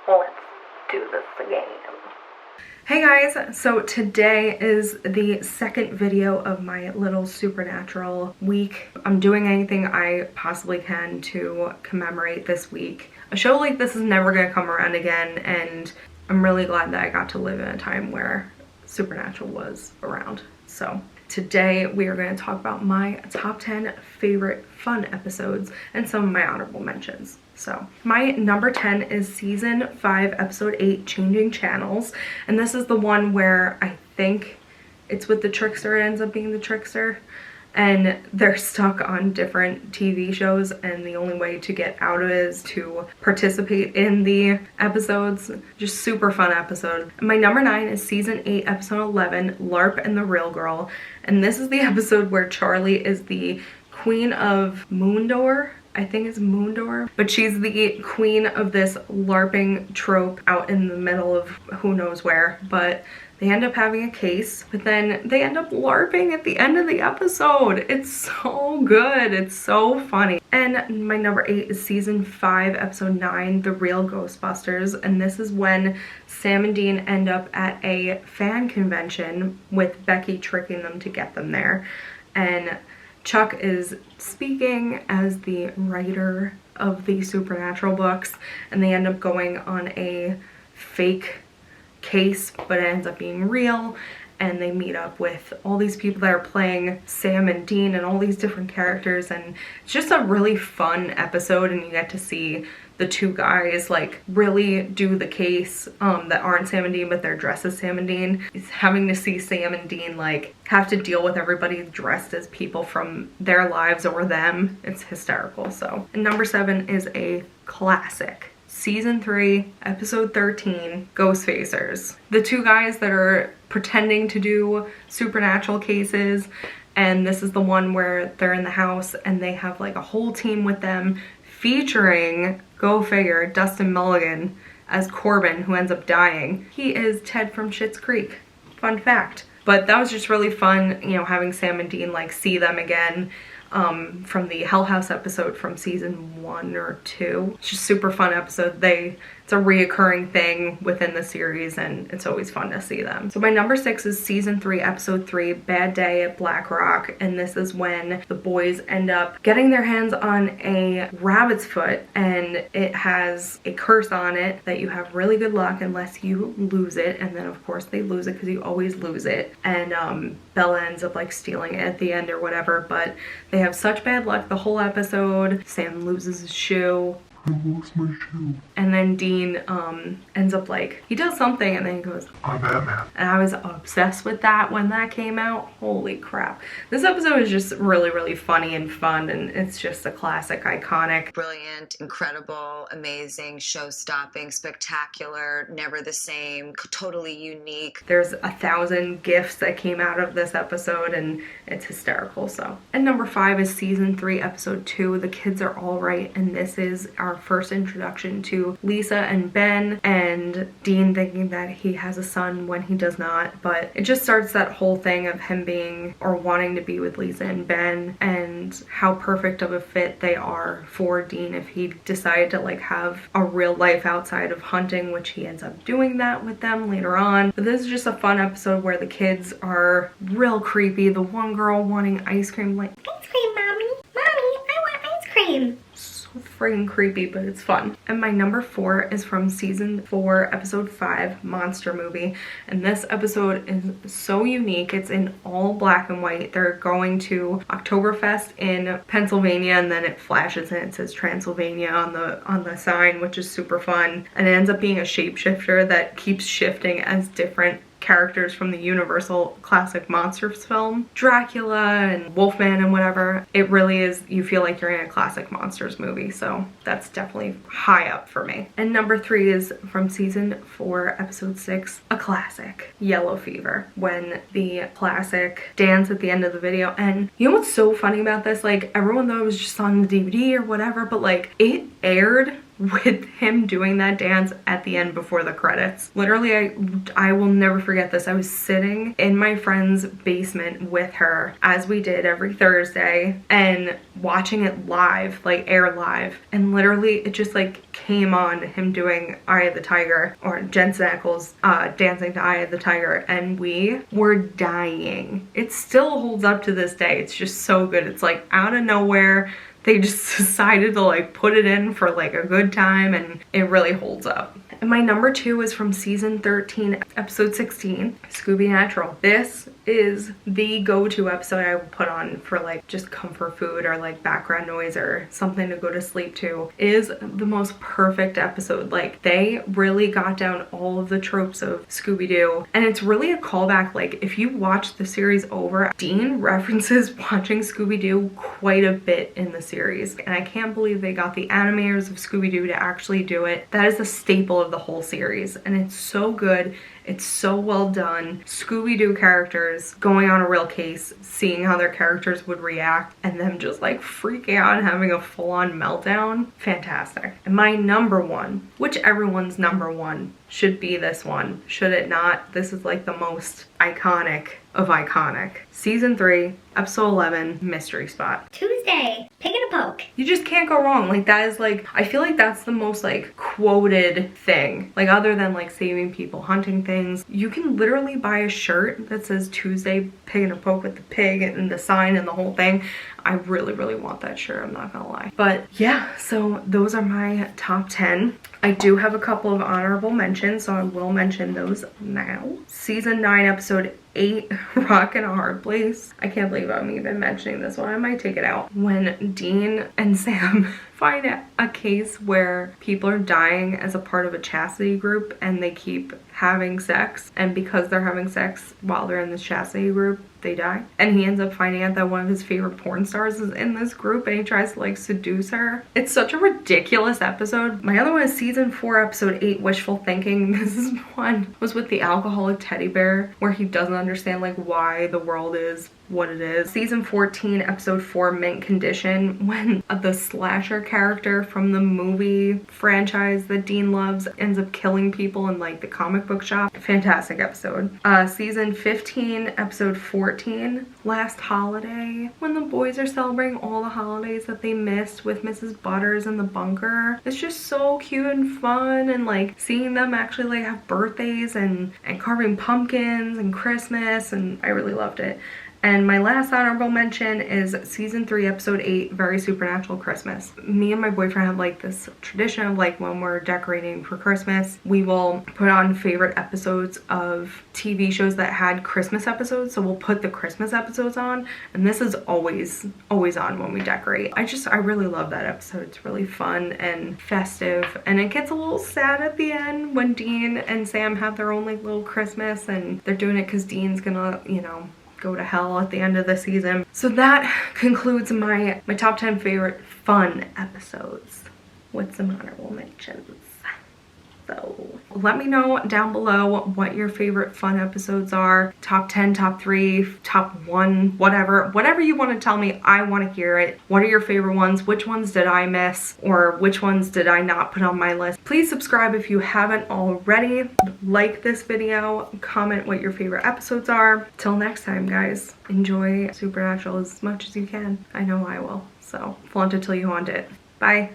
Let's do this again. Hey guys, so today is the second video of my little supernatural week. I'm doing anything I possibly can to commemorate this week. A show like this is never going to come around again, and I'm really glad that I got to live in a time where supernatural was around. So today we are going to talk about my top 10 favorite fun episodes and some of my honorable mentions. So my number 10 is season 5 episode 8, Changing Channels, and this is the one where I think it's with the trickster. It ends up being the trickster, and they're stuck on different TV shows, and the only way to get out of it is to participate in the episodes. Just super fun episode. My number 9 is season 8 episode 11, LARP and the Real Girl, and this is the episode where Charlie is the queen of Moondor. I think it's Moondor, but she's the queen of this LARPing trope out in the middle of who knows where. But they end up having a case, but then they end up LARPing at the end of the episode. It's so good. It's so funny. And my number 8 is season 5, episode 9, The Real Ghostbusters. And this is when Sam and Dean end up at a fan convention with Becky tricking them to get them there. And Chuck is speaking as the writer of the supernatural books, and they end up going on a fake case, but it ends up being real, and they meet up with all these people that are playing Sam and Dean and all these different characters, and it's just a really fun episode, and you get to see the two guys like really do the case that aren't Sam and Dean, but they're dressed as Sam and Dean. It's having to see Sam and Dean like have to deal with everybody dressed as people from their lives or them. It's hysterical. So, and number 7 is a classic. Season 3, episode 13, Ghostfacers. The two guys that are pretending to do supernatural cases, and this is the one where they're in the house and they have like a whole team with them, featuring, go figure, Dustin Mulligan as Corbin, who ends up dying. He is Ted from Schitt's Creek. Fun fact. But that was just really fun, you know, having Sam and Dean like see them again from the Hell House episode from season 1 or 2. It's just super fun episode. It's a reoccurring thing within the series, and it's always fun to see them. So my number 6 is season 3, episode 3, Bad Day at Black Rock, and this is when the boys end up getting their hands on a rabbit's foot, and it has a curse on it that you have really good luck unless you lose it, and then of course they lose it because you always lose it, and Bella ends up like stealing it at the end or whatever, but they have such bad luck the whole episode. Sam loses his shoe. I lost my shoe. And then Dean ends up like, he does something and then he goes, I'm Batman. And I was obsessed with that when that came out. Holy crap. This episode is just really, really funny and fun, and it's just a classic, iconic. Brilliant, incredible, amazing, show-stopping, spectacular, never the same, totally unique. There's 1,000 gifts that came out of this episode, and it's hysterical. So, and number 5 is season 3, episode 2, The Kids Are All Right, and this is our first introduction to Lisa and Ben, and Dean thinking that he has a son when he does not. But it just starts that whole thing of him being or wanting to be with Lisa and Ben, and how perfect of a fit they are for Dean if he decided to like have a real life outside of hunting, which he ends up doing that with them later on. But this is just a fun episode where the kids are real creepy. The one girl wanting ice cream, like, ice cream, mommy, I want ice cream. Freaking creepy, but it's fun. And my number 4 is from season 4, episode 5, Monster Movie, and this episode is so unique. It's in all black and white. They're going to Oktoberfest in Pennsylvania, and then it flashes and it says Transylvania on the sign, which is super fun. And it ends up being a shapeshifter that keeps shifting as different characters from the Universal classic monsters film, Dracula and Wolfman and whatever. It really is, you feel like you're in a classic monsters movie, so that's definitely high up for me. And number 3 is from season 4, episode 6, a classic, Yellow Fever, when the classic dance at the end of the video. And you know what's so funny about this? Like, everyone thought it was just on the DVD or whatever, but like, it aired with him doing that dance at the end before the credits. Literally, I will never forget this. I was sitting in my friend's basement with her, as we did every Thursday, and watching it live, like air live, and literally it just like came on, him doing Eye of the Tiger, or Jensen Ackles dancing to Eye of the Tiger, and we were dying. It still holds up to this day. It's just so good. It's like out of nowhere, they just decided to like put it in for like a good time, and it really holds up. And my number 2 is from season 13, episode 16, SCOOBYNATURAL. This is the go-to episode I will put on for like just comfort food or like background noise or something to go to sleep to. It is the most perfect episode. Like, they really got down all of the tropes of Scooby-Doo, and it's really a callback. Like, if you watch the series over, Dean references watching Scooby-Doo quite a bit in the series, and I can't believe they got the animators of Scooby-Doo to actually do it. That is a staple of the whole series, and it's so good. It's so well done. Scooby-Doo characters going on a real case, seeing how their characters would react, and them just like freaking out and having a full-on meltdown. Fantastic. And my number 1, which everyone's number 1 should be this one, should it not? This is like the most iconic of iconic. Season 3, episode 11, Mystery Spot. Tuesday, pig and a poke. You just can't go wrong. Like, that is like, I feel like that's the most like quoted thing. Like, other than like saving people, hunting things, you can literally buy a shirt that says Tuesday, pig and a poke with the pig and the sign and the whole thing. I really, really want that shirt, I'm not gonna lie. But yeah, so those are my top 10. I do have a couple of honorable mentions, so I will mention those now. Season 9, episode 8, Rock in a Hard Place. I can't believe I'm even mentioning this one. I might take it out. When Dean and Sam find a case where people are dying as a part of a chastity group, and they keep having sex, and because they're having sex while they're in this chastity group, they die. And he ends up finding out that one of his favorite porn stars is in this group, and he tries to like seduce her. It's such a ridiculous episode. My other one is season 4, episode 8, Wishful Thinking. This is one was with the alcoholic teddy bear, where he doesn't understand like why the world is what it is. Season 14, episode 4, Mint Condition, when the slasher character from the movie franchise that Dean loves ends up killing people in like the comic book shop. Fantastic episode. Season 15, episode 14, Last Holiday, when the boys are celebrating all the holidays that they missed with Mrs. Butters in the bunker. It's just so cute and fun, and like seeing them actually like have birthdays and carving pumpkins and Christmas, and I really loved it. And my last honorable mention is season 3, episode 8, Very Supernatural Christmas. Me and my boyfriend have like this tradition of like when we're decorating for Christmas, we will put on favorite episodes of TV shows that had Christmas episodes. So we'll put the Christmas episodes on, and this is always on when we decorate. I really love that episode. It's really fun and festive, and it gets a little sad at the end when Dean and Sam have their own like little Christmas, and they're doing it because Dean's gonna, you know, go to hell at the end of the season. So that concludes my top 10 favorite fun episodes with some honorable mentions. So let me know down below what your favorite fun episodes are. Top 10, top 3, top 1, whatever you want to tell me. I want to hear it. What are your favorite ones? Which ones did I miss, or which ones did I not put on my list? Please subscribe if you haven't already. Like this video, comment what your favorite episodes are. Till next time, guys, enjoy Supernatural as much as you can. I know I will. So flaunt it till you haunt it. Bye.